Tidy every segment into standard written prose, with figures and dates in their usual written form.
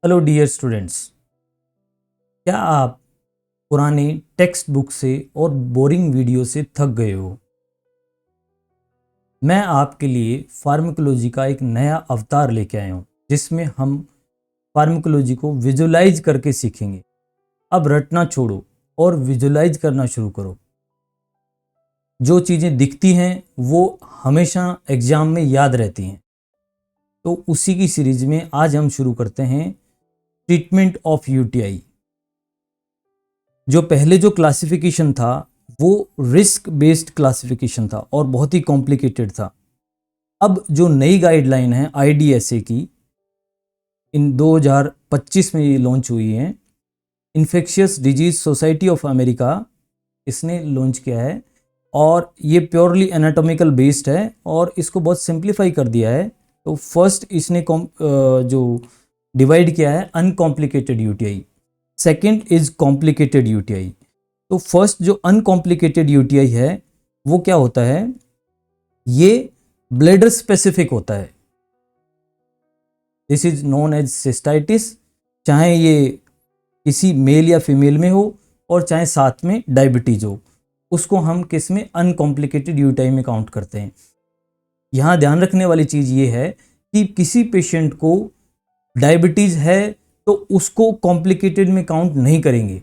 Hello dear students, क्या आप पुराने टेक्स्ट बुक से और बोरिंग वीडियो से थक गए हो? मैं आपके लिए फार्माकोलॉजी का एक नया अवतार लेके आया हूँ जिसमें हम फार्माकोलॉजी को विजुलाइज करके सीखेंगे। अब रटना छोड़ो और विजुलाइज करना शुरू करो। जो चीज़ें दिखती हैं वो हमेशा एग्जाम में याद रहती हैं। तो उसी की सीरीज में आज हम शुरू करते हैं ट्रीटमेंट ऑफ यूटीआई। जो पहले जो क्लासिफिकेशन था वो रिस्क बेस्ड क्लासिफिकेशन था और बहुत ही कॉम्प्लिकेटेड था। अब जो नई गाइडलाइन है आईडीएसए की, इन 2025 में ये लॉन्च हुई है। Infectious disease society of America इसने लॉन्च किया है और ये प्योरली एनाटॉमिकल बेस्ड है और इसको बहुत सिंप्लीफाई कर दिया है। तो फर्स्ट इसने जो डिवाइड किया है uncomplicated UTI, second is complicated UTI. तो फर्स्ट जो अनकॉम्प्लिकेटेड यूटीआई है वो क्या होता है, ये ब्लैडर स्पेसिफिक होता है। This is known as cystitis, चाहे ये किसी मेल या फीमेल में हो और चाहे साथ में डायबिटीज हो, उसको हम किस में अनकॉम्प्लिकेटेड यूटीआई में काउंट करते हैं। यहाँ ध्यान रखने वाली चीज़ ये है कि किसी पेशेंट को डायबिटीज है तो उसको कॉम्प्लिकेटेड में काउंट नहीं करेंगे।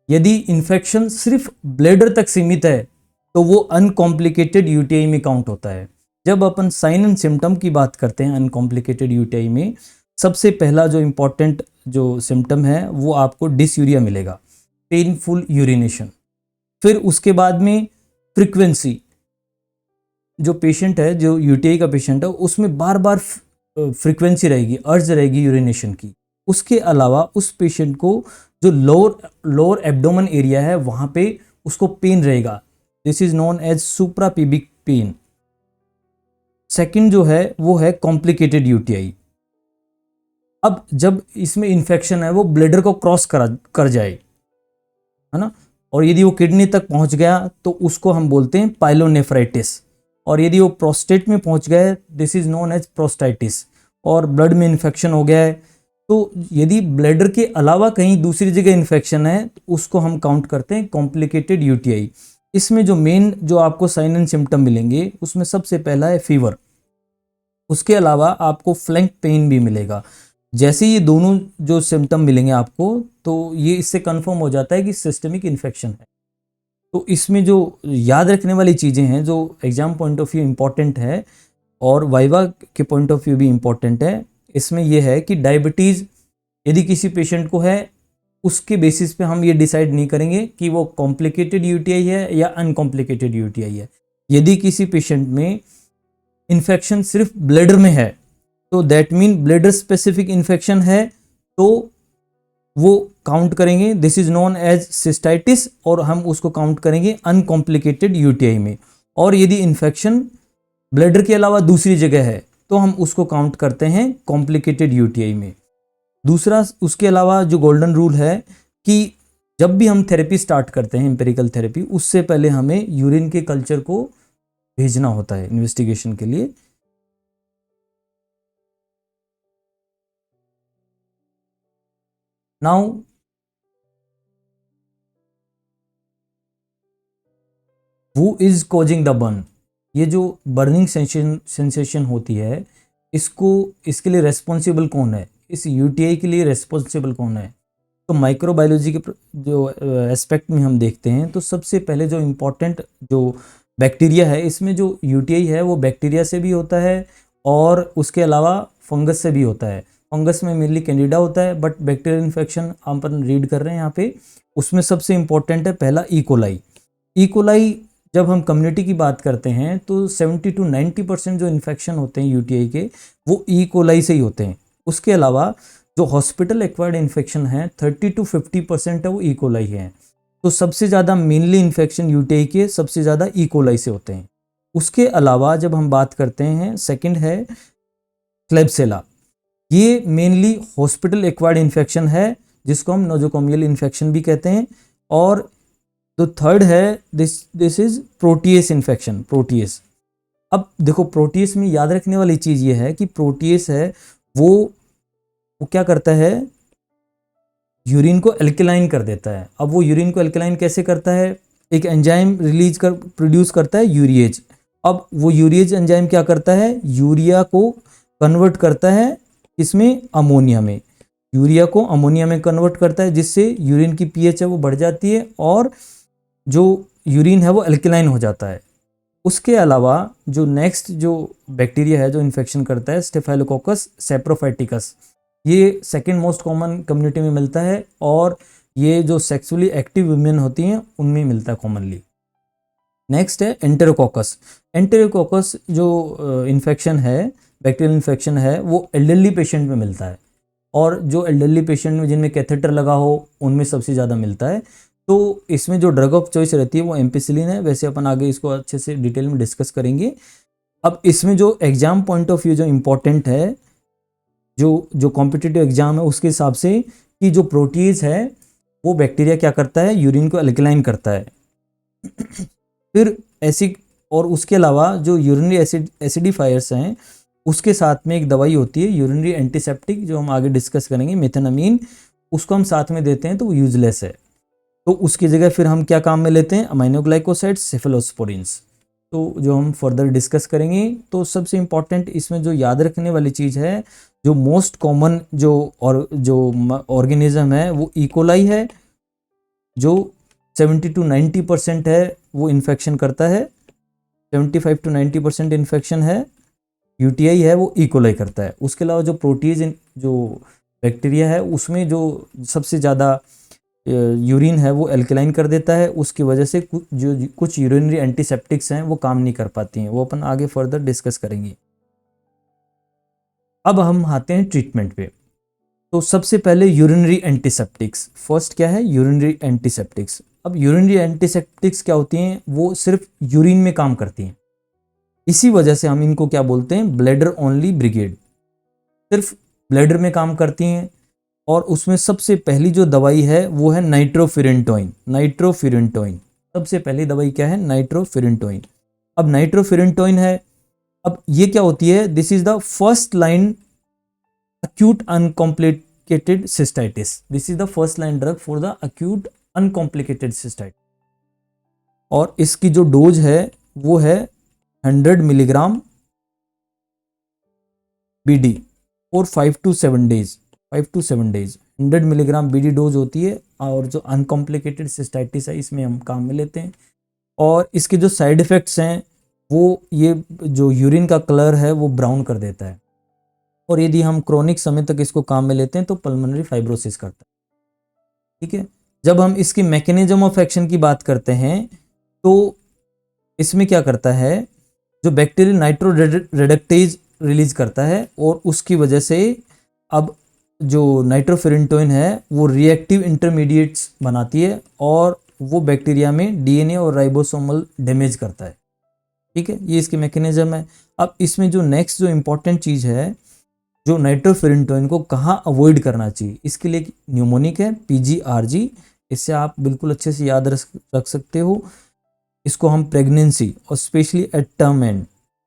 यदि इन्फेक्शन सिर्फ ब्लैडर तक सीमित है तो वो अनकॉम्प्लिकेटेड यूटीआई में काउंट होता है। जब अपन साइन एंड सिम्टम की बात करते हैं अनकॉम्प्लिकेटेड यूटीआई में, सबसे पहला जो इम्पॉर्टेंट जो सिम्टम है वो आपको डिसयूरिया मिलेगा, पेनफुल यूरिनेशन। फिर उसके बाद में फ्रीक्वेंसी, जो पेशेंट है, जो यूटीआई का पेशेंट है, उसमें बार बार फ्रीक्वेंसी रहेगी, अर्ज रहेगी यूरिनेशन की। उसके अलावा उस पेशेंट को जो लोअर एब्डोमेन एरिया है वहाँ पे उसको पेन रहेगा। This is known as suprapubic pain. Second जो है वो है कॉम्प्लिकेटेड यूटीआई। अब जब इसमें इन्फेक्शन है वो ब्लैडर को क्रॉस कर जाए, है ना, और यदि वो किडनी तक पहुंच गया तो उसको हम बोलते हैं पाइलोनेफ्राइटिस। और यदि वो प्रोस्टेट में पहुंच गया, this is known as prostatitis. और ब्लड में इन्फेक्शन हो गया है, तो यदि ब्लैडर के अलावा कहीं दूसरी जगह इन्फेक्शन है तो उसको हम काउंट करते हैं कॉम्प्लिकेटेड यूटीआई। इसमें जो मेन जो आपको साइन एंड सिम्टम मिलेंगे उसमें सबसे पहला है फीवर। उसके अलावा आपको फ्लैंक पेन भी मिलेगा। जैसे ये दोनों जो सिम्टम मिलेंगे आपको तो ये इससे कंफर्म हो जाता है कि सिस्टमिक इन्फेक्शन है। तो इसमें जो याद रखने वाली चीज़ें हैं जो exam point of view important है और वाइवा के पॉइंट ऑफ व्यू भी इम्पॉर्टेंट है, इसमें यह है कि डायबिटीज़ यदि किसी पेशेंट को है उसके बेसिस पे हम ये डिसाइड नहीं करेंगे कि वो कॉम्प्लिकेटेड यूटीआई है या अनकॉम्प्लिकेटेड यूटीआई है। यदि किसी पेशेंट में इन्फेक्शन सिर्फ ब्लैडर में है तो that mean bladder specific infection है, तो वो काउंट करेंगे, this is known as cystitis, और हम उसको काउंट करेंगे अनकॉम्प्लिकेटेड यूटीआई में। और यदि इन्फेक्शन ब्लैडर के अलावा दूसरी जगह है तो हम उसको काउंट करते हैं कॉम्प्लिकेटेड यूटीआई में। दूसरा, उसके अलावा जो गोल्डन रूल है कि जब भी हम थेरेपी स्टार्ट करते हैं एम्पिरिकल थेरेपी, उससे पहले हमें यूरिन के कल्चर को भेजना होता है इन्वेस्टिगेशन के लिए। Now who is causing the burn, ये जो बर्निंग सेंसेशन होती है इसके लिए रेस्पॉन्सिबल कौन है, इस यूटीआई के लिए रेस्पॉन्सिबल कौन है? तो माइक्रोबायोलॉजी के जो एस्पेक्ट में हम देखते हैं तो सबसे पहले जो इम्पोर्टेंट जो बैक्टीरिया है, इसमें जो यूटीआई है वो बैक्टीरिया से भी होता है और उसके अलावा फंगस से भी होता है। फंगस में मेनली कैंडिडा होता है, बट बैक्टीरियल इन्फेक्शन हम पर रीड कर रहे हैं यहाँ पे, उसमें सबसे इम्पोर्टेंट है पहला इकोलाई। इकोलाई जब हम कम्युनिटी की बात करते हैं तो 70 to 90% जो इन्फेक्शन होते हैं यूटीआई के वो इकोलाई से ही होते हैं। उसके अलावा जो हॉस्पिटल एक्वायर्ड इन्फेक्शन है 30 to 50% है वो इकोलाई है। तो सबसे ज़्यादा मेनली इन्फेक्शन यूटीआई के सबसे ज़्यादा इकोलाई से होते हैं। उसके अलावा जब हम बात करते हैं, सेकंड है क्लेब्सेला। ये मेनली हॉस्पिटल एक्वायर्ड इन्फेक्शन है जिसको हम नोजोकोमियल इन्फेक्शन भी कहते हैं। और तो थर्ड है this is protease infection, protease. अब देखो प्रोटीएस में याद रखने वाली चीज़ ये है कि प्रोटीएस है वो वो क्या करता है, यूरिन को एल्कलाइन कर देता है। अब वो यूरिन को एल्कलाइन कैसे करता है, एक एंजाइम प्रोड्यूस करता है यूरिएज। अब वो यूरिएज एंजाइम क्या करता है, यूरिया को कन्वर्ट करता है इसमें, अमोनिया में, यूरिया को अमोनिया में कन्वर्ट करता है, जिससे यूरिन की पीएच है वो बढ़ जाती है और जो यूरिन है वो एल्कलाइन हो जाता है। उसके अलावा जो नेक्स्ट जो बैक्टीरिया है जो इन्फेक्शन करता है, स्टेफाइलोकोकस सैप्रोफाइटिकस, ये सेकेंड मोस्ट कॉमन कम्युनिटी में मिलता है और ये जो सेक्सुअली एक्टिव वुमेन होती हैं उनमें मिलता है कॉमनली। नेक्स्ट है एंटेरोकोकस। एंटेरोकोकस जो इन्फेक्शन है, बैक्टीरियल इन्फेक्शन है, वो एल्डरली पेशेंट में मिलता है और जो एल्डरली पेशेंट में जिनमें कैथेटर लगा हो उनमें सबसे ज़्यादा मिलता है। तो इसमें जो ड्रग ऑफ चॉइस रहती है वो एम्पिसिलिन है। वैसे अपन आगे इसको अच्छे से डिटेल में डिस्कस करेंगे। अब इसमें जो एग्जाम पॉइंट ऑफ व्यू जो इम्पोर्टेंट है, जो कॉम्पिटिटिव एग्जाम है उसके हिसाब से, कि जो प्रोटीज है वो बैक्टीरिया क्या करता है, यूरिन को एल्कलाइन करता है। फिर एसिड, और उसके अलावा जो यूरिनरी एसिडिफायर्स हैं उसके साथ में एक दवाई होती है यूरिनरी एंटीसेप्टिक, जो हम आगे डिस्कस करेंगे, मेथेनामीन, उसको हम साथ में देते हैं तो वो यूजलेस है। तो उसकी जगह फिर हम क्या काम में लेते हैं, अमाइनोग्लाइकोसाइड्स, सेफेलोस्पोरिन्स, तो जो हम फर्दर डिस्कस करेंगे। तो सबसे इम्पॉर्टेंट इसमें जो याद रखने वाली चीज़ है, जो मोस्ट कॉमन जो ऑर्गेनिज्म है वो इकोलाई है, जो 70 to 90% है वो इन्फेक्शन करता है, 75 to 90% इन्फेक्शन है, यूटीआई है वो इकोलाई करता है। उसके अलावा जो प्रोटीज जो बैक्टीरिया है उसमें जो सबसे ज़्यादा यूरिन है वो एल्कलाइन कर देता है, उसकी वजह से कुछ यूरिनरी एंटीसेप्टिक्स हैं वो काम नहीं कर पाती हैं, वो अपन आगे फर्दर डिस्कस करेंगे। अब हम आते हैं ट्रीटमेंट पे। तो सबसे पहले यूरिनरी एंटीसेप्टिक्स, फर्स्ट क्या है, यूरिनरी एंटीसेप्टिक्स। अब यूरिनरी एंटीसेप्टिक्स क्या होती हैं, वो सिर्फ यूरिन में काम करती हैं, इसी वजह से हम इनको क्या बोलते हैं, ब्लैडर ओनली ब्रिगेड, सिर्फ ब्लैडर में काम करती हैं। और उसमें सबसे पहली जो दवाई है वो है नाइट्रोफिरेंटोइन। नाइट्रोफिरेंटोइन सबसे पहली दवाई क्या है, नाइट्रोफिरेंटोइन। अब नाइट्रोफिरेंटोइन है, अब ये क्या होती है, this is the first line acute uncomplicated cystitis, this is the first line drug for the acute uncomplicated cystitis। और इसकी जो डोज है वो है 100 मिलीग्राम बीडी और 5 to 7 days, 100 milligram BD dose होती है। और जो अनकॉम्प्लिकेटेड सिस्टाइटिस है इसमें हम काम में लेते हैं। और इसके जो साइड इफ़ेक्ट्स हैं वो, ये जो यूरिन का कलर है वो ब्राउन कर देता है, और यदि हम क्रोनिक समय तक इसको काम में लेते हैं तो पल्मोनरी फाइब्रोसिस करता है। ठीक है, जब हम इसकी मैकेनिज्म ऑफ एक्शन की बात करते हैं तो इसमें क्या करता है, जो बैक्टीरियल नाइट्रो रेडक्टेज रिलीज करता है और उसकी वजह से अब जो नाइट्रोफिरेंटोइन है वो रिएक्टिव इंटरमीडिएट्स बनाती है और वो बैक्टीरिया में डीएनए और राइबोसोमल डैमेज करता है। ठीक है, ये इसकी मैकेनिज्म है। अब इसमें जो नेक्स्ट जो इम्पोर्टेंट चीज़ है, जो नाइट्रोफिरेंटोइन को कहाँ अवॉइड करना चाहिए, इसके लिए न्यूमोनिक है, PGRG, इससे आप बिल्कुल अच्छे से याद रख सकते हो। इसको हम प्रेगनेंसी और specially at term and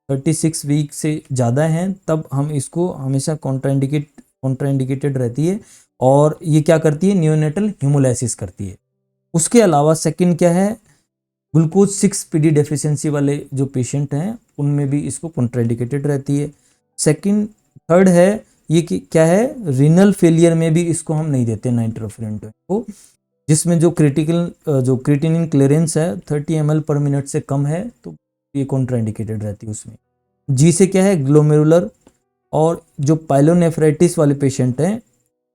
36 week से ज़्यादा हैं तब हम इसको हमेशा कॉन्ट्राइंडिकेटेड रहती है, और ये क्या करती है, नियोनेटल हीमोलाइसिस करती है। उसके अलावा सेकंड क्या है, ग्लूकोज 6PD डेफिशिएंसी वाले जो पेशेंट हैं उनमें भी इसको कॉन्ट्राइंडिकेटेड रहती है। सेकंड, थर्ड है ये कि क्या है, रीनल फेलियर में भी इसको हम नहीं देते नाइट्रोफिरेंटोइन को, जिसमें जो जो क्रिएटिनिन क्लियरेंस है 30 ml पर मिनट से कम है तो ये कॉन्ट्राइंडिकेटेड रहती है उसमें। जी से क्या है, ग्लोमेरुलर, और जो पाइलोनेफ्राइटिस वाले पेशेंट हैं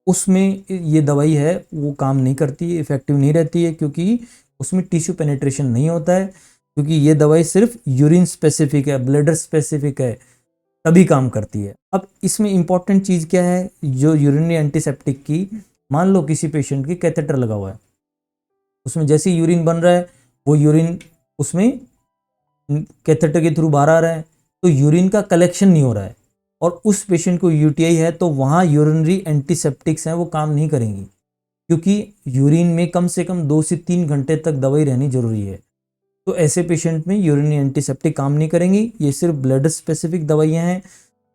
उसमें ये दवाई है वो काम नहीं करती, इफेक्टिव नहीं रहती है, क्योंकि उसमें टिश्यू पेनिट्रेशन नहीं होता है, क्योंकि ये दवाई सिर्फ यूरिन स्पेसिफिक है, ब्लैडर स्पेसिफिक है, तभी काम करती है। अब इसमें इंपॉर्टेंट चीज़ क्या है, जो यूरिनरी एंटीसेप्टिक की, मान लो किसी पेशेंट की कैथेटर लगा हुआ है, उसमें जैसे यूरिन बन रहा है वो यूरिन उसमें कैथेटर के थ्रू बाहर आ रहा है, तो यूरिन का कलेक्शन नहीं हो रहा है, और उस पेशेंट को यूटीआई है तो वहाँ यूरिनरी एंटीसेप्टिक्स हैं वो काम नहीं करेंगी, क्योंकि यूरिन में कम से कम 2 से 3 घंटे तक दवाई रहनी जरूरी है। तो ऐसे पेशेंट में यूरिनरी एंटीसेप्टिक काम नहीं करेंगी, ये सिर्फ ब्लड स्पेसिफिक दवाइयाँ हैं।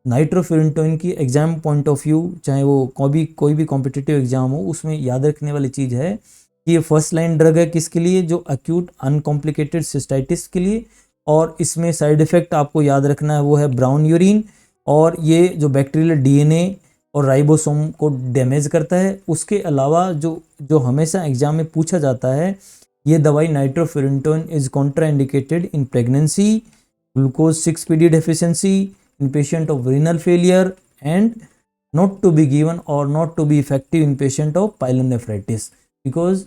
नाइट्रोफिरेंटोइन की एग्जाम पॉइंट ऑफ व्यू, चाहे वो कोई भी कॉम्पिटिटिव एग्जाम हो, उसमें याद रखने वाली चीज़ है कि ये फर्स्ट लाइन ड्रग है किसके लिए, जो अक्यूट अनकॉम्प्लिकेटेड सिस्टाइटिस के लिए। और इसमें साइड इफ़ेक्ट आपको याद रखना है वो है ब्राउन यूरिन, और ये जो बैक्टीरियल डीएनए और राइबोसोम को डैमेज करता है। उसके अलावा जो हमेशा एग्जाम में पूछा जाता है, ये दवाई nitrofurantoin is contraindicated in pregnancy, glucose 6-PD deficiency, in patient of renal failure, and not to be given or not to be effective in patient of pyelonephritis, because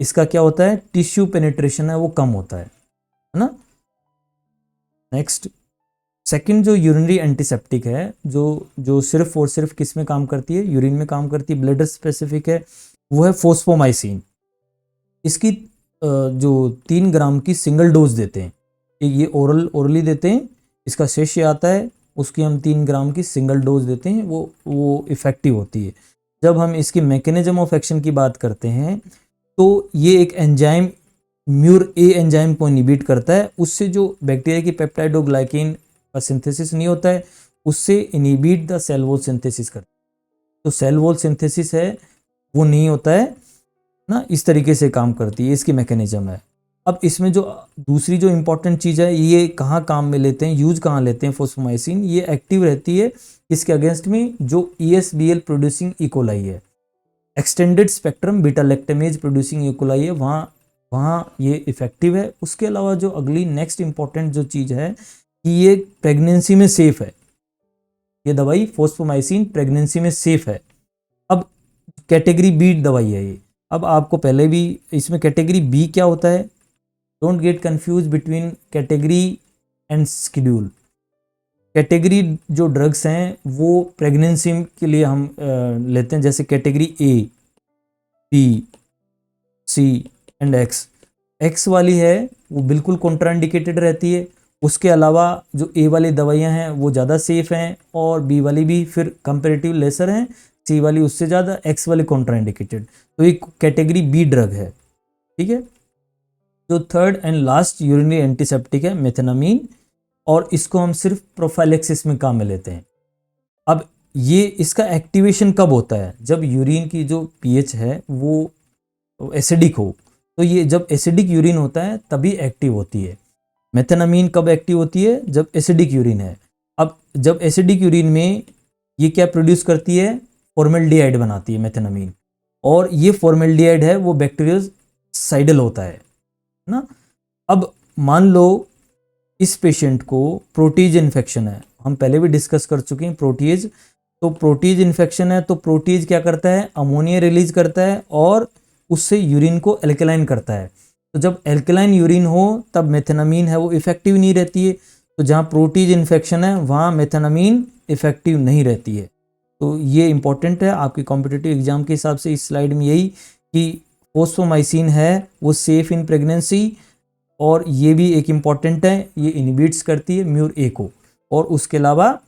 इसका क्या होता है, टिश्यू पेनिट्रेशन है वो कम होता है ना। नेक्स्ट, सेकंड जो यूरिनरी एंटीसेप्टिक है, जो सिर्फ और सिर्फ किस में काम करती है, यूरिन में काम करती है, ब्लडर स्पेसिफिक है, वो है फोस्फोमाइसिन। इसकी जो 3 ग्राम की सिंगल डोज देते हैं, ये ओरली देते हैं, इसका शेष आता है, उसकी हम 3 ग्राम की सिंगल डोज देते हैं, वो इफ़ेक्टिव होती है। जब हम इसकी मैकेनिज्म ऑफ एक्शन की बात करते हैं, तो ये एक एंजाइम म्यूर ए एंजाइम को इनहिबिट करता है, उससे जो बैक्टीरिया की पेप्टाइडोग्लाइकेन का सिंथेसिस नहीं होता है, उससे inhibit the cell wall synthesis करता है। तो सेल वॉल सिंथेसिस है वो नहीं होता है ना, इस तरीके से काम करती है, इसकी मैकेनिज्म है। अब इसमें जो दूसरी जो इम्पोर्टेंट चीज़ है, ये कहाँ काम में लेते हैं, यूज कहाँ लेते हैं फोस्फोमाइसिन, ये एक्टिव रहती है इसके अगेंस्ट में जो ESBL प्रोड्यूसिंग इकोलाई है, extended spectrum beta lactamase producing E coli है, वहाँ ये इफेक्टिव है। उसके अलावा जो अगली नेक्स्ट इम्पॉर्टेंट जो चीज़ है कि ये प्रेगनेंसी में सेफ है, ये दवाई फोस्फोमाइसिन प्रेगनेंसी में सेफ है। अब कैटेगरी बी दवाई है ये। अब आपको पहले भी इसमें कैटेगरी बी क्या होता है, don't get confuse between category and schedule. Category जो ड्रग्स हैं वो प्रेगनेंसी के लिए हम लेते हैं, जैसे category A, B, C and X. X वाली है वो बिल्कुल कॉन्ट्राइंडिकेटेड रहती है, उसके अलावा जो ए वाली दवाइयां हैं वो ज़्यादा सेफ हैं, और बी वाली भी फिर कंपेरेटिव लेसर हैं, सी वाली उससे ज़्यादा, एक्स वाली कॉन्ट्राइंडिकेटेड। तो ये कैटेगरी बी ड्रग है, ठीक है। जो third and last urinary antiseptic है मेथेनामीन, और इसको हम सिर्फ प्रोफाइलेक्सिस में काम में लेते हैं। अब ये इसका एक्टिवेशन कब होता है, जब यूरिन की जो पीएच है वो एसिडिक हो, तो ये जब एसिडिक यूरिन होता है तभी एक्टिव होती है। मेथेनामीन कब एक्टिव होती है, जब एसिडिक यूरिन है। अब जब एसिडिक यूरिन में ये क्या प्रोड्यूस करती है, फॉर्मेल्डिहाइड बनाती है मेथेनामीन, और ये फॉर्मेल्डिहाइड है वो बैक्टीरियोसाइडल होता है ना। अब मान लो इस पेशेंट को प्रोटीज इन्फेक्शन है, हम पहले भी डिस्कस कर चुके हैं प्रोटीज। तो प्रोटीज इन्फेक्शन है तो प्रोटीज क्या करता है, अमोनिया रिलीज करता है और उससे यूरिन को एल्कलाइन करता है। तो जब एल्कलाइन यूरिन हो तब मेथेनामीन है वो इफेक्टिव नहीं रहती है। तो जहाँ प्रोटीज इन्फेक्शन है वहाँ मेथेनामीन इफेक्टिव नहीं रहती है। तो ये इंपॉर्टेंट है आपके कॉम्पिटिटिव एग्जाम के हिसाब से। इस स्लाइड में यही कि फोस्फोमाइसिन है वो सेफ इन प्रेगनेंसी, और ये भी एक इम्पॉर्टेंट है, ये इनहिबिट्स करती है म्यूर ए को, और उसके अलावा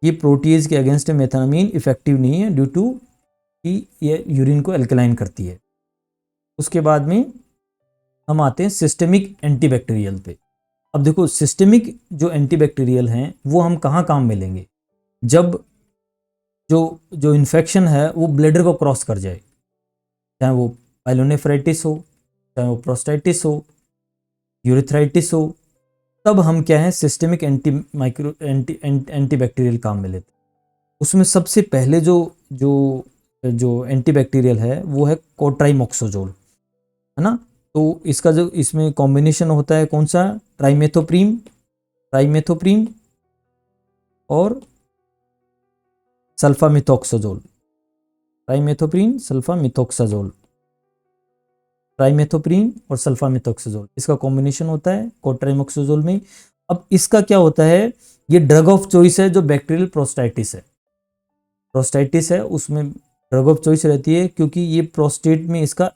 ये प्रोटीज के अगेंस्ट मेथेनामीन इफेक्टिव नहीं है ड्यू टू कि ये यूरिन को एल्कलाइन करती है। उसके बाद में हम आते हैं सिस्टेमिक एंटीबैक्टीरियल पे। अब देखो सिस्टेमिक जो एंटीबैक्टीरियल हैं वो हम कहाँ काम में लेंगे, जब जो इन्फेक्शन है वो ब्लैडर को क्रॉस कर जाए, चाहे वो पाइलोनेफ्राइटिस हो, चाहे वो प्रोस्टाइटिस हो, यूरिथ्राइटिस हो, तब हम क्या है सिस्टेमिक एंटीबैक्टीरियल काम में लेते हैं। उसमें सबसे पहले जो एंटीबैक्टीरियल है वो है कोट्राइमोक्सोजोल, है ना। तो इसका जो इसमें कॉम्बिनेशन होता है कौन सा, ट्राइमेथोप्रीम और सल्फामिथोक्साजोल, ट्राइमेथोप्रीम और सल्फामिथोक्साजोल, इसका कॉम्बिनेशन होता है कोट्राइमोक्सोजोल में। अब इसका क्या होता है, ये ड्रग ऑफ चॉइस है जो बैक्टीरियल प्रोस्टाइटिस है उसमें ड्रग ऑफ चॉइस रहती है, क्योंकि ये प्रोस्टेट में इसका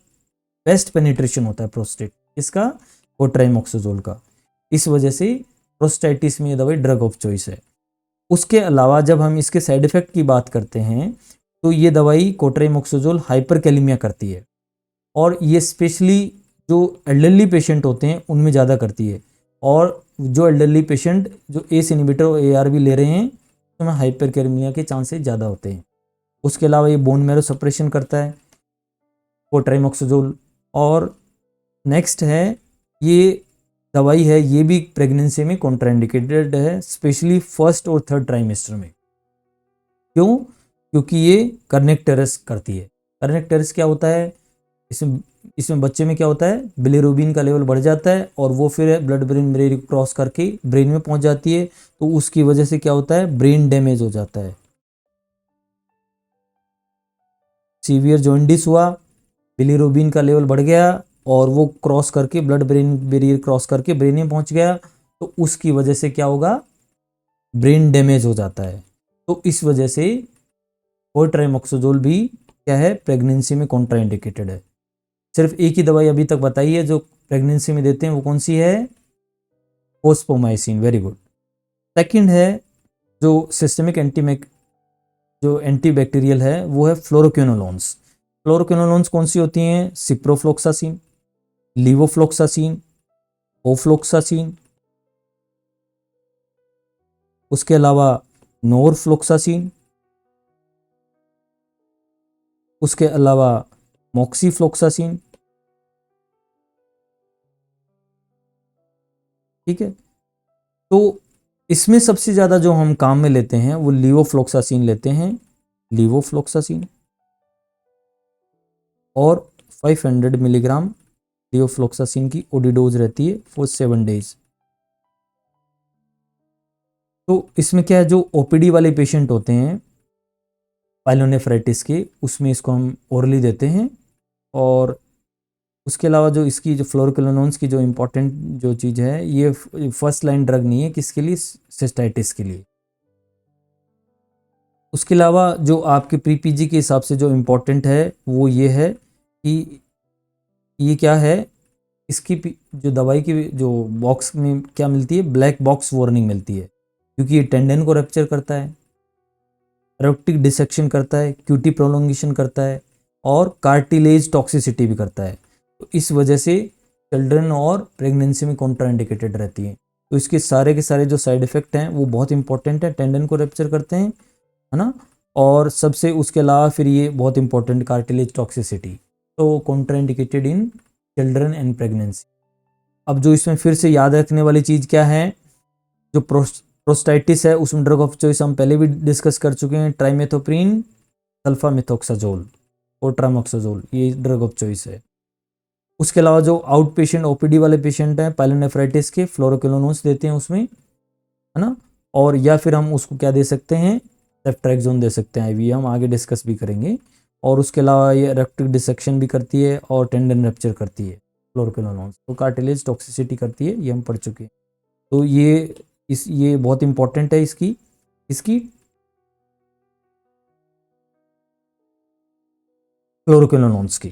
बेस्ट पेनिट्रेशन होता है, प्रोस्टेट इसका कोट्राइमोक्सोजोल का, इस वजह से प्रोस्टाइटिस में ये दवाई ड्रग ऑफ चॉइस है। उसके अलावा जब हम इसके साइड इफेक्ट की बात करते हैं तो ये दवाई कोट्राइमोक्सोजोल हाइपरकैलेमिया करती है, और ये स्पेशली जो एल्डरली पेशेंट होते हैं उनमें ज़्यादा करती है। और जो एल्डरली पेशेंट जो एस इनहिबिटर और ARB ले रहे हैं उसमें हाइपरकैलमिया के चांसेस ज़्यादा होते हैं। उसके अलावा ये बोन मैरो सप्रेशन करता है, कोट्राइमोक्सोजोल। और नेक्स्ट है ये दवाई है, ये भी प्रेगनेंसी में कॉन्ट्राइंडिकेटेड है, स्पेशली फर्स्ट और थर्ड ट्राइमेस्टर में। क्यों? क्योंकि ये कार्निक टेरेस करती है। कार्निक टेरेस क्या होता है? इसमें बच्चे में क्या होता है, बिलिरुबिन का लेवल बढ़ जाता है और वो फिर ब्लड ब्रेन बैरियर क्रॉस करके ब्रेन में पहुंच जाती है, तो उसकी वजह से क्या होता है, ब्रेन डैमेज हो जाता है। सीवियर जॉन्डिस हुआ, बिलिरुबिन का लेवल बढ़ गया और वो क्रॉस करके ब्लड ब्रेन बैरियर क्रॉस करके ब्रेन में पहुंच गया, तो उसकी वजह से क्या होगा, ब्रेन डैमेज हो जाता है। तो इस वजह से कोट्राइमोक्सोजोल भी क्या है, प्रेगनेंसी में कॉन्ट्राइंडिकेटेड है। सिर्फ एक ही दवाई अभी तक बताई है जो प्रेगनेंसी में देते हैं, वो कौन सी है, फोस्फोमाइसिन। Very good. सेकंड है जो सिस्टमिक जो एंटीबैक्टीरियल है वो है फ्लोरोक्विनोलोन्स। फ्लोरोक्विनोलोन्स कौन सी होती हैं, सिप्रोफ्लोक्सासिन, लीवोफ्लोक्सासिन, ओफ्लोक्सासिन, उसके अलावा नोरफ्लोक्सासिन, उसके अलावा मोक्सीफ्लोक्सासिन। ठीक है, तो इसमें सबसे ज़्यादा जो हम काम में लेते हैं वो लीवोफ्लोक्सासिन लेते हैं, लीवोफ्लोक्सासिन। और 500 मिलीग्राम लीवोफ्लोक्सासिन की ओडी डोज रहती है फॉर 7 डेज। तो इसमें क्या है, जो ओपीडी वाले पेशेंट होते हैं पाइलोनेफ्राइटिस के, उसमें इसको हम ओरली देते हैं। और उसके अलावा जो इसकी जो फ्लोरोक्विनोलोन्स की जो इम्पोर्टेंट जो चीज़ है, ये फर्स्ट लाइन ड्रग नहीं है, किसके लिए, सिस्टाइटिस के लिए। उसके अलावा जो आपके प्री पीजी के हिसाब से जो इम्पोर्टेंट है वो ये है कि ये क्या है, इसकी जो दवाई की जो बॉक्स में क्या मिलती है, ब्लैक बॉक्स वार्निंग मिलती है, क्योंकि ये टेंडन को रप्चर करता है, रेप्टिक डिसेक्शन करता है, क्यूटी प्रोलोंगेशन करता है और कार्टिलेज टॉक्सिसिटी भी करता है। तो इस वजह से चिल्ड्रन और प्रेगनेंसी में कॉन्ट्राइंडिकेटेड रहती है। तो इसके सारे के सारे जो साइड इफेक्ट हैं वो बहुत इंपॉर्टेंट है, टेंडन को रप्चर करते हैं, है ना। और सबसे उसके अलावा फिर ये बहुत इंपॉर्टेंट कार्टिलेज टॉक्सिसिटी, तो contraindicated in children and pregnancy. अब जो इसमें फिर से याद रखने वाली चीज़ क्या है, जो प्रोस्टाइटिस है उसमें ड्रग ऑफ चॉइस हम पहले भी डिस्कस कर चुके हैं, ट्राइमेथोप्रीन, सल्फामेथोक्साजोल और ट्रामोक्साजोल, ये ड्रग ऑफ चॉइस है। उसके अलावा जो आउट पेशेंट ओपीडी वाले पेशेंट हैं पाइलोनेफ्राइटिस के, फ्लोरोक्विनोलोन्स देते हैं उसमें, है ना। और या फिर हम उसको क्या दे सकते हैं, सेफ्ट्रैक्सोन दे सकते हैं आईवी, हम आगे डिस्कस भी करेंगे। और उसके अलावा ये रेप्टिक डिसेक्शन भी करती है और टेंडन रप्चर करती है फ्लोरोक्विनोलोन्स, तो कार्टिलेज टॉक्सिसिटी करती है, ये हम पढ़ चुके हैं। तो ये बहुत इंपॉर्टेंट है इसकी फ्लोरोक्विनोलोन्स की।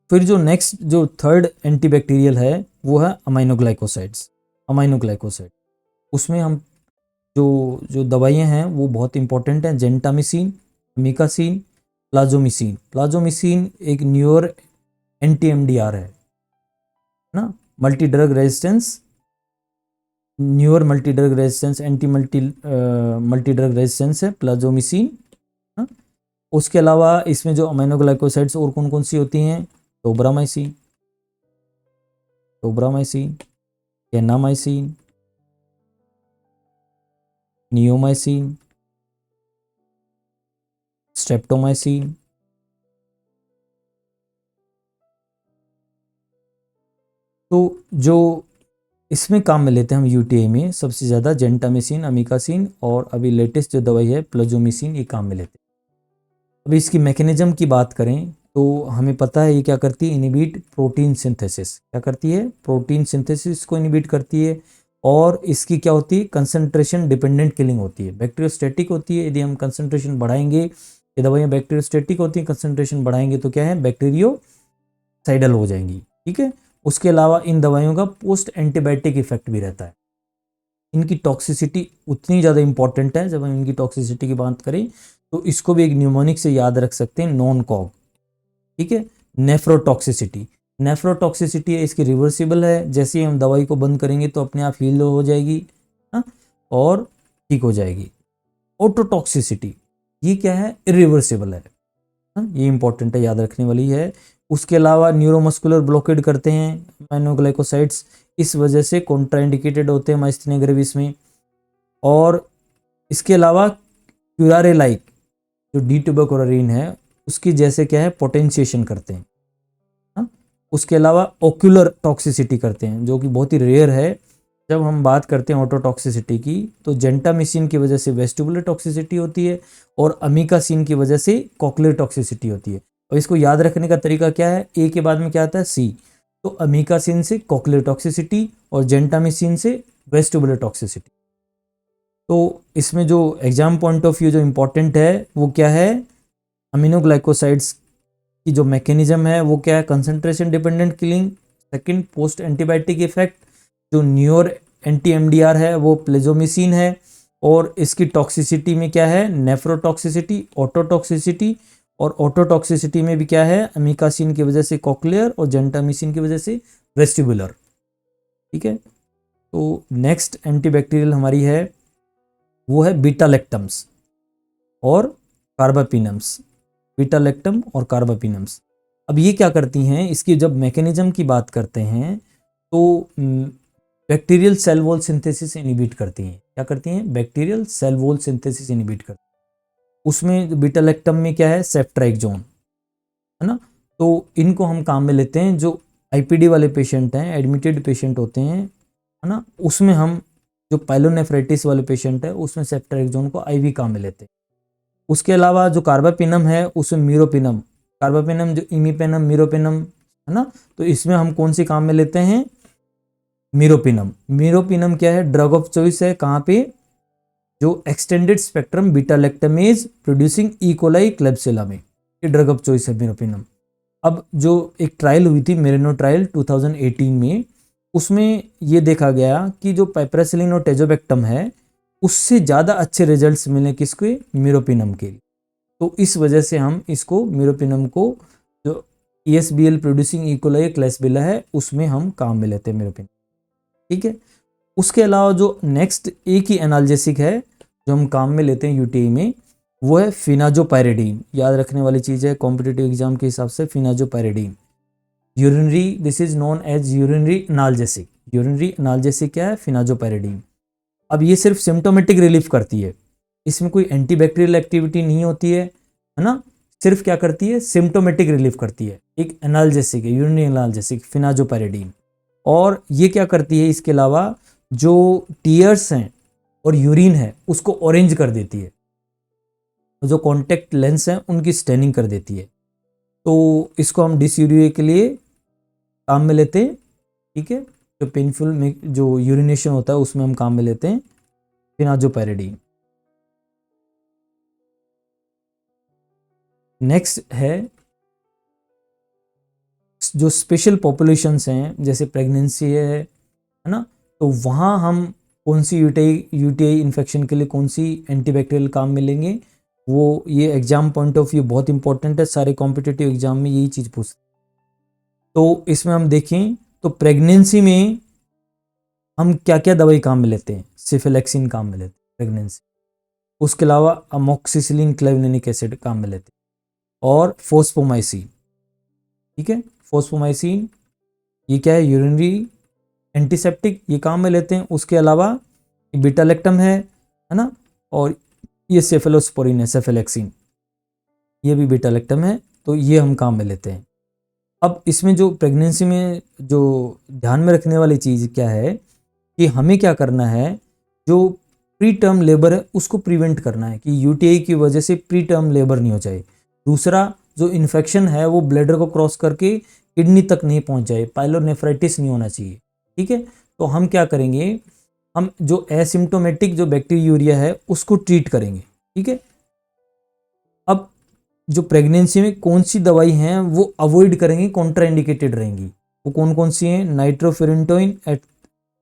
फिर जो नेक्स्ट जो थर्ड एंटीबैक्टीरियल है वो है अमाइनोग्लाइकोसाइड्स। अमाइनोग्लाइकोसाइड उसमें हम जो दवाइयाँ हैं वो बहुत इंपॉर्टेंट हैं, जेंटामिसिन, अमीकासिन, प्लाजोमिसिन। प्लाजोमिसिन एक न्यूअर एंटी एमडीआर है ना, multi drug resistance, newer multi drug resistance, multi drug resistance है प्लाजोमिसिन। उसके अलावा इसमें जो अमाइनोग्लाइकोसाइड्स और कौन कौन सी होती हैं, टोब्रामाइसिन, कैनामाइसिन, नियोमाइसिन, स्ट्रेप्टोमाइसिन। तो जो इसमें काम में लेते हैं हम यूटीआई में सबसे ज़्यादा जेंटामिसिन, अमीकासिन और अभी लेटेस्ट जो दवाई है प्लाजोमिसिन, ये काम में लेते हैं। अभी इसकी मैकेनिज्म की बात करें तो हमें पता है ये क्या करती है, इनिबिट प्रोटीन सिंथेसिस। क्या करती है, प्रोटीन सिंथेसिस को इनिबिट करती है। और इसकी क्या होती है, कंसंट्रेशन डिपेंडेंट किलिंग होती है, बैक्टीरियोस्टैटिक होती है। यदि हम कंसंट्रेशन बढ़ाएंगे, ये दवाइयाँ बैक्टीरियोस्टैटिक होती हैं, कंसंट्रेशन बढ़ाएंगे तो क्या है, बैक्टीरियोसाइडल हो जाएंगी। ठीक है, उसके अलावा इन दवाइयों का पोस्ट एंटीबायोटिक इफेक्ट भी रहता है। इनकी टॉक्सिसिटी उतनी ज़्यादा इंपॉर्टेंट है, जब हम इनकी टॉक्सिसिटी की बात करें तो इसको भी एक न्यूमोनिक से याद रख सकते हैं, नॉन कॉग। ठीक है, नेफ्रोटॉक्सिसिटी। नेफ्रोटॉक्सिसिटी है, इसकी रिवर्सिबल है, जैसे ही हम दवाई को बंद करेंगे तो अपने आप हील हो जाएगी, हाँ, और ठीक हो जाएगी। ऑटोटॉक्सिसिटी, ये क्या है, इरिवर्सिबल है, हाँ, ये इंपॉर्टेंट है, याद रखने वाली है। उसके अलावा न्यूरोमस्कुलर ब्लॉकेड करते हैं माइनोग्लाइकोसाइड्स, इस वजह से कॉन्ट्राइंडिकेटेड होते हैं माइस्थेनिया ग्रेविस में। और इसके अलावा क्यूरारे लाइक जो डी ट्यूबरकुलोरिन है उसकी जैसे क्या है, पोटेंशिएशन करते हैं, हाँ? उसके अलावा ओक्यूलर टॉक्सिसिटी करते हैं, जो कि बहुत ही रेयर है। जब हम बात करते हैं ऑटोटॉक्सिसिटी की तो जेंटामिसिन की वजह से वेस्टिबुलर टॉक्सिसिटी होती है और अमीकासिन की वजह से कॉक्लियर टॉक्सिसिटी होती है। और इसको याद रखने का तरीका क्या है, ए के बाद में क्या आता है, सी। तो अमीकासिन से कॉक्लियर टॉक्सिसिटी और जेंटामिसिन से वेस्टिबुलर टॉक्सिसिटी। तो इसमें जो एग्जाम पॉइंट ऑफ व्यू जो इम्पोर्टेंट है वो क्या है, अमीनोग्लाइकोसाइड्स की जो मैकेनिज्म है वो क्या है, concentration dependent killing. Second, post antibiotic effect, जो न्यूर एंटी एमडीआर है वो प्लेजोमिसिन है। और इसकी टॉक्सिसिटी में क्या है, नेफ्रोटॉक्सिसिटी, ऑटोटॉक्सिसिटी। और ऑटोटॉक्सिसिटी में भी क्या है, अमीकासिन की वजह से कॉक्लियर और जेंटामिसिन की वजह से वेस्टिबुलर। ठीक है, तो नेक्स्ट एंटीबैक्टीरियल हमारी है वो है बीटा लैक्टम्स और कार्बापिनम्स। बीटा लैक्टम और कार्बापिनम्स, अब ये क्या करती हैं, इसकी जब मैकेनिज्म की बात करते हैं तो bacterial cell wall synthesis inhibit करती हैं। क्या करती हैं, bacterial cell wall synthesis inhibit करती हैं। उसमें बीटा लैक्टम में क्या है, सेफ्ट्राइक्सोन है ना। तो इनको हम काम में लेते हैं, जो आईपीडी वाले पेशेंट हैं, एडमिटेड पेशेंट होते हैं, है ना, उसमें हम जो पाइलोनेफ्राइटिस वाले पेशेंट है उसमें सेफ्ट्राइक्सोन को आईवी काम में लेते हैं। उसके अलावा जो कार्बापिनम है उसमें मीरोपिनम, कार्बापिनम जो इमीपेनम मीरोपिनम है ना, तो इसमें हम कौन सी काम में लेते हैं, मीरोपिनम। मीरोपिनम क्या है, ड्रग ऑफ चॉइस है, कहाँ पे, जो extended spectrum beta lactamase producing E coli Klebsiella में, ये ड्रग ऑफ चॉइस है मीरोपिनम। अब जो एक ट्रायल हुई थी मेरिनो ट्रायल 2018 में, उसमें ये देखा गया कि जो पाइपरासिलिन और टेजोबैक्टम है उससे ज़्यादा अच्छे रिजल्ट्स मिले किसके, मीरोपिनम के। तो इस वजह से हम इसको मीरोपिनम को जो ESBL producing E coli Klebsiella है उसमें हम काम में लेते हैं मीरोपिनम। ठीक है, उसके अलावा जो नेक्स्ट एक ही एनाल्जेसिक है जो हम काम में लेते हैं यूटीआई में, वो है फिनाजोपायरिडीन। याद रखने वाली चीज़ है कॉम्पिटिटिव एग्जाम के हिसाब से, phenazopyridine urinary, this is known as urinary analgesic. Urinary analgesic क्या है, फिनाजोपायरिडीन। अब ये सिर्फ सिम्टोमेटिक रिलीफ करती है, इसमें कोई एंटीबैक्टीरियल एक्टिविटी नहीं होती है ना, सिर्फ क्या करती है, सिम्टोमेटिक रिलीफ करती है। एक एनाल्जेसिक है, यूरिनरी एनाल्जेसिक फिनाजोपायरिडीन। और ये क्या करती है, इसके अलावा जो टीयर्स हैं और यूरिन है उसको ऑरेंज कर देती है, जो कॉन्टेक्ट लेंस हैं उनकी स्टेनिंग कर देती है। तो इसको हम डिसयूरिया के लिए काम में लेते हैं। ठीक है, जो पेनफुल में जो यूरिनेशन होता है उसमें हम काम में लेते हैं फिनाजोपायरिडीन। नेक्स्ट है जो स्पेशल पॉपुलेशंस हैं, जैसे प्रेगनेंसी है ना, तो वहाँ हम कौन सी यूटीआई इन्फेक्शन के लिए कौन सी एंटीबैक्टीरियल काम में लेंगे, वो ये एग्जाम पॉइंट ऑफ व्यू बहुत इंपॉर्टेंट है, सारे कॉम्पिटिटिव एग्जाम में यही चीज़ पूछते हैं। तो इसमें हम देखें तो प्रेगनेंसी में हम क्या क्या दवाई काम में लेते हैं, सिफिलैक्सिन काम में लेते हैं प्रेगनेंसी। उसके अलावा अमोक्सिसिलिन क्लेवनिक एसिड काम में लेते हैं और फोस्फोमाइसिन। ठीक है, फोस्फोमाइसिन ये क्या है, यूरिनरी एंटीसेप्टिक, ये काम में लेते हैं। उसके अलावा बीटा लैक्टम है ना, और ये सेफेलोस्पोरिन है, सेफेलैक्सिन, ये भी बीटा लैक्टम है, तो ये हम काम में लेते हैं। अब इसमें जो प्रेगनेंसी में जो ध्यान में रखने वाली चीज़ क्या है कि हमें क्या करना है, जो प्री टर्म लेबर है उसको प्रिवेंट करना है कि यूटीआई की वजह से प्री टर्म लेबर नहीं हो जाए। दूसरा, जो इन्फेक्शन है वो ब्लैडर को क्रॉस करके किडनी तक नहीं पहुंच जाए, पाइलोनेफ्राइटिस नहीं होना चाहिए। ठीक है, तो हम क्या करेंगे, हम जो एसिम्टोमेटिक जो बैक्टीरियूरिया है उसको ट्रीट करेंगे। ठीक है, अब जो प्रेगनेंसी में कौन सी दवाई हैं वो अवॉइड करेंगे, कॉन्ट्राइंडिकेटेड रहेंगी, वो कौन कौन सी हैं, नाइट्रोफिरेंटोइन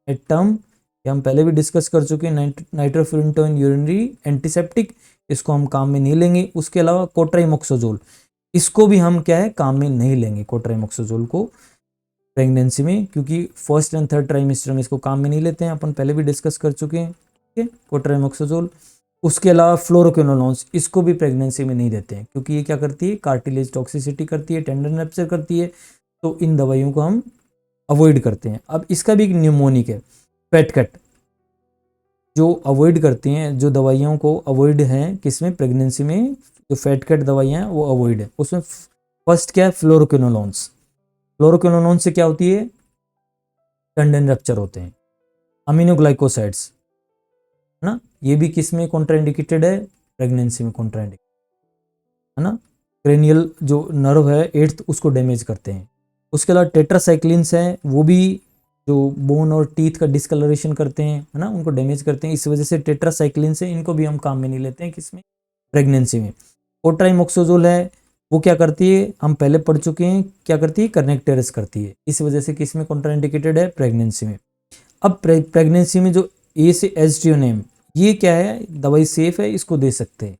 एटम, ये हम पहले भी डिस्कस कर चुके हैं, नाइट्रोफिरेंटोइन यूरिनरी एंटीसेप्टिक, इसको हम काम में नहीं लेंगे। उसके अलावा कोट्राइमोक्सोजोल, इसको भी हम क्या है काम में नहीं लेंगे, कोट्राइमोक्सोजोल को। प्रेगनेंसी में, क्योंकि फर्स्ट एंड थर्ड ट्राइमेस्टर में इसको काम में नहीं लेते हैं, अपन पहले भी डिस्कस कर चुके हैं, ठीक है, कोट्राइमोक्सोजोल। उसके अलावा फ्लोरोक्विनोलोन्स, इसको भी प्रेगनेंसी में नहीं देते हैं, क्योंकि ये क्या करती है, कार्टिलेज टॉक्सिसिटी करती है, टेंडन रप्चर करती है, तो इन दवाइयों को हम अवॉइड करते हैं। अब इसका भी एक न्यूमोनिक है, फैटकट, जो अवॉइड करती हैं, जो दवाइयों को अवॉइड हैं किसमें, प्रेगनेंसी में, जो फैटकट दवाइयाँ हैं वो अवॉइड है। उसमें फर्स्ट क्या है, फ्लोरोक्विनोलोन्स। फ्लोरोक्विनोलोन्स से क्या होती है, टेंडन रप्चर होते हैं। अमीनोग्लाइकोसाइड्स, है ना, ये भी किस में कॉन्ट्राइंडिकेटेड है, प्रेगनेंसी में कॉन्ट्राइंडिकेटेड, है ना। क्रेनियल जो नर्व है 8th, उसको डैमेज करते हैं। उसके अलावा टेट्रासाइक्लिन्स हैं, वो भी जो बोन और टीथ का डिस्कलरेशन करते हैं, है ना, उनको डैमेज करते हैं। इस वजह से टेट्रासाइक्लिन्स हैं, इनको भी हम काम में नहीं लेते हैं, किसमें, प्रेगनेंसी में। कोट्राइमोक्सोजोल है, वो क्या करती है, हम पहले पढ़ चुके हैं, क्या करती है, कर्नेक्टेरस करती है, इस वजह से किसमें कॉन्ट्राइंडिकेटेड है, प्रेगनेंसी में। अब प्रेगनेंसी में जो ए से एस्ट्रियोनेम, ये क्या है, दवाई सेफ है, इसको दे सकते हैं।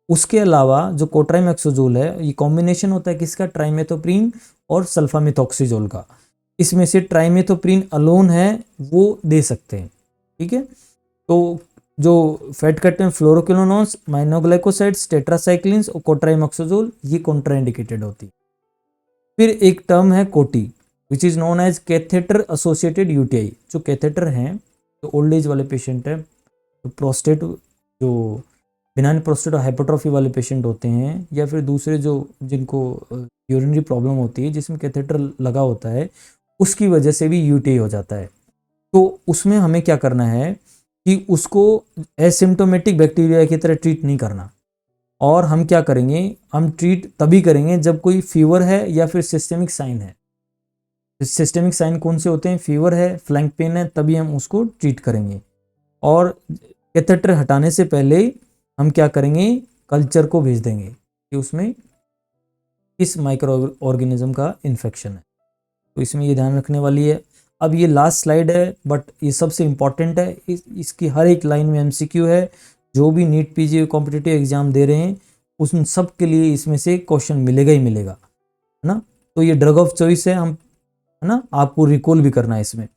उसके अलावा जो कोट्राइमोक्सोजोल है, ये कॉम्बिनेशन होता है किसका, ट्राइमेथोप्रीन और सल्फामेथोक्सिजोल का। इसमें से ट्राइमेथोप्रीन अलोन है, वो दे सकते हैं, ठीक है। तो जो फैट कट में फ्लोरोक्विनोलोन्स, माइनोग्लाइकोसाइड्स, टेट्रासाइक्लिन्स और कोट्राइमोक्सोजोल, ये कॉन्ट्राइंडिकेटेड होती है। फिर एक टर्म है CAUTI, which is known as catheter associated UTI. जो कैथेटर हैं, जो ओल्ड एज वाले पेशेंट है, तो प्रोस्टेट, जो बिनाइन प्रोस्टेट हाइपरट्रॉफी वाले पेशेंट होते हैं, या फिर दूसरे जो जिनको यूरिनरी प्रॉब्लम होती है, जिसमें कैथेटर लगा होता है, उसकी वजह से भी यूटीआई हो जाता है। तो उसमें हमें क्या करना है कि उसको एसिम्टोमेटिक बैक्टीरिया की तरह ट्रीट नहीं करना, और हम क्या करेंगे, हम ट्रीट तभी करेंगे जब कोई फीवर है या फिर सिस्टेमिक साइन है। सिस्टेमिक साइन कौन से होते हैं, फीवर है, फ्लैंक पेन है, तभी हम उसको ट्रीट करेंगे। और कैथेटर हटाने से पहले हम क्या करेंगे, कल्चर को भेज देंगे कि उसमें किस माइक्रो ऑर्गेनिज्म का इन्फेक्शन है, तो इसमें ये ध्यान रखने वाली है। अब ये लास्ट स्लाइड है, बट ये सबसे इम्पॉर्टेंट है, इसकी हर एक लाइन में एमसीक्यू है। जो भी नीट पीजी कॉम्पिटिटिव एग्जाम दे रहे हैं, उन सब के लिए इसमें से क्वेश्चन मिलेगा ही मिलेगा, है ना। तो ये ड्रग ऑफ चॉइस है, हम, है ना, आपको रिकॉल भी करना है इसमें।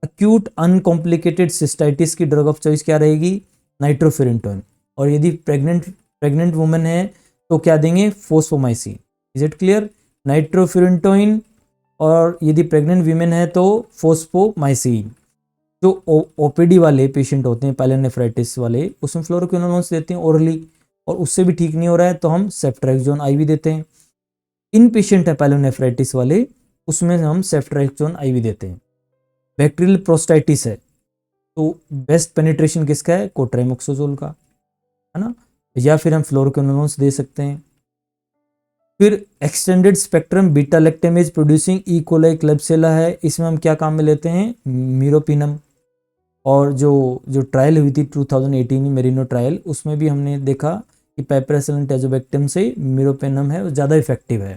अक्यूट अनकॉम्प्लिकेटेड सिस्टाइटिस की ड्रग ऑफ चॉइस क्या रहेगी, नाइट्रोफिरेंटोइन। और यदि प्रेग्नेंट वुमेन है तो क्या देंगे, फोस्फोमाइसिन। इज इट क्लियर, नाइट्रोफिरेंटोइन, और यदि प्रेग्नेंट वीमेन है तो फोस्फोमाइसिन। जो ओपीडी वाले पेशेंट होते हैं, पायलोनेफ्राइटिस वाले, उसमें फ्लोरोक्विनोलोन्स देते हैं ओरली, और उससे भी ठीक नहीं हो रहा है तो हम सेफ्ट्राइक्सोन आईवी देते हैं। इन पेशेंट है पायलोनेफ्राइटिस वाले, उसमें हम सेफ्ट्राइक्सोन आईवी देते हैं। बैक्टीरियल प्रोस्टाइटिस है तो बेस्ट पेनिट्रेशन किसका है, कोट्राइमोक्सोजोल का, है ना, या फिर हम फ्लोरोक्विनोलोन्स दे सकते हैं। फिर extended spectrum beta lactamase producing E coli Klebsiella है, इसमें हम क्या काम में लेते हैं, मीरोपिनम। और जो ट्रायल हुई थी 2018 में, मेरिनो ट्रायल, उसमें भी हमने देखा कि पाइपरासिलन टेजोबैक्टम से मीरोपिनम है, वो ज़्यादा इफेक्टिव है,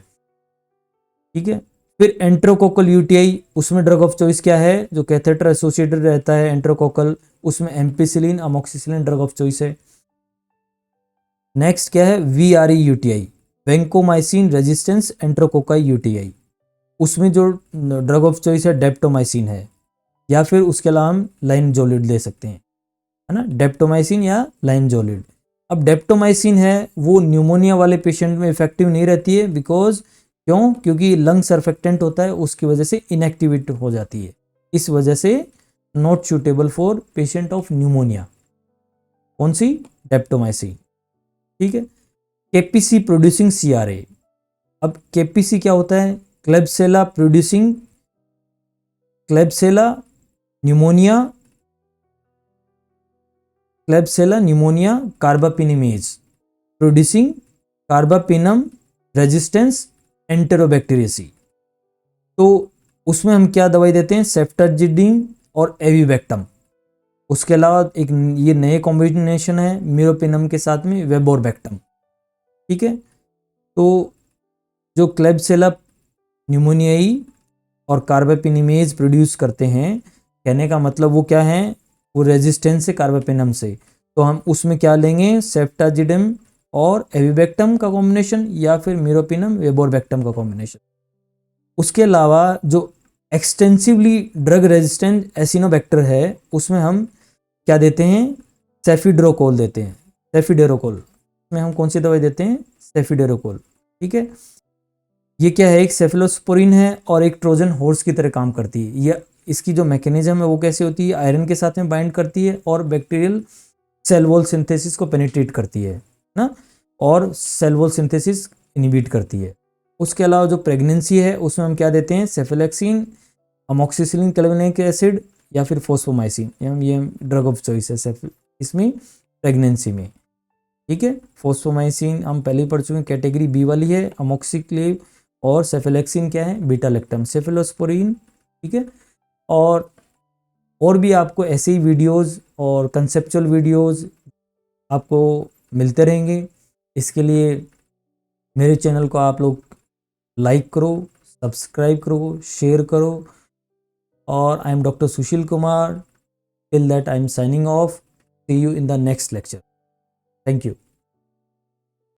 ठीक है। फिर एंट्रोकोकल यूटीआई, उसमें ड्रग ऑफ चॉइस क्या है, जो कैथेटर एसोसिएटेड रहता है एंट्रोकोकल, उसमें ampicillin amoxicillin drug of choice है। नेक्स्ट क्या है, वीआरई यूटीआई, वेंकोमाइसिन रेजिस्टेंस एंट्रोकोकाई यूटीआई, उसमें जो ड्रग ऑफ चॉइस है डेप्टोमाइसिन है, या फिर उसके अलावा हम लाइनजोलिड ले सकते हैं, है ना, डेप्टोमाइसिन या लाइनजोलिड। अब डेप्टोमाइसिन है वो न्यूमोनिया वाले पेशेंट में इफेक्टिव नहीं रहती है, बिकॉज क्योंकि लंग सर्फेक्टेंट होता है, उसकी वजह से इनएक्टिवेट हो जाती है, इस वजह से not suitable for patient of pneumonia. कौन सी, डेप्टोमाइसिन, ठीक है। केपीसी प्रोड्यूसिंग सीआरए, अब केपीसी क्या होता है, Klebsiella producing, Klebsiella pneumoniae carbapenemase producing carbapenem resistance Enterobacteriaceae. तो उसमें हम क्या दवाई देते हैं, सेफ्टाजिडिन और एविबैक्टम। उसके अलावा एक ये नए कॉम्बिनेशन है मीरोपिनम के साथ में वेबोरबैक्टम, ठीक है। तो जो क्लेब्सिला न्यूमोनियाई और कार्बापिनेमेज प्रोड्यूस करते हैं, कहने का मतलब वो क्या है, वो रेजिस्टेंस से कार्बापिनम से, तो हम उसमें क्या लेंगे, सेफ्टाजिडिन और एविबैक्टम का कॉम्बिनेशन, या फिर मीरोपिनम वेबोरबैक्टम का कॉम्बिनेशन। उसके अलावा जो एक्सटेंसिवली ड्रग रेजिस्टेंट एसिनोबैक्टर है, उसमें हम क्या देते हैं, सेफिड्रोकोल देते हैं, सेफिडेरोकोल में हम कौन सी दवाई देते हैं, सेफिडेरोकोल। ठीक है, ये क्या है, एक सेफेलोस्पोरिन है और एक ट्रोजन हॉर्स की तरह काम करती है। ये इसकी जो मैकेनिज्म है वो कैसे होती है, आयरन के साथ में बाइंड करती है और बैक्टीरियल सेल वॉल सिंथेसिस को पेनिट्रेट करती है ना, और सेल वॉल सिंथेसिस इनहिबिट करती है। उसके अलावा जो प्रेगनेंसी है उसमें हम क्या देते हैं, सेफेलेक्सिन, अमोक्सिसिलिन क्लेविनिक एसिड या फिर फोस्फोमाइसिन, ये ड्रग ऑफ चॉइस है इसमें प्रेगनेंसी में। ठीक है, फोस्फोमाइसिन हम पहले ही पढ़ चुके हैं, कैटेगरी बी वाली है। अमोक्सिक्लेव और सेफेलेक्सिन क्या है, बीटा लैक्टम, सेफेलोस्पोरिन। ठीक है, और भी आपको ऐसे ही वीडियोस और कंसेप्चुअल वीडियोस आपको मिलते रहेंगे। इसके लिए मेरे चैनल को आप लोग लाइक करो, सब्सक्राइब करो, शेयर करो। और I am doctor Sushil Kumar. Till that I am signing off. See you in the next lecture. Thank you.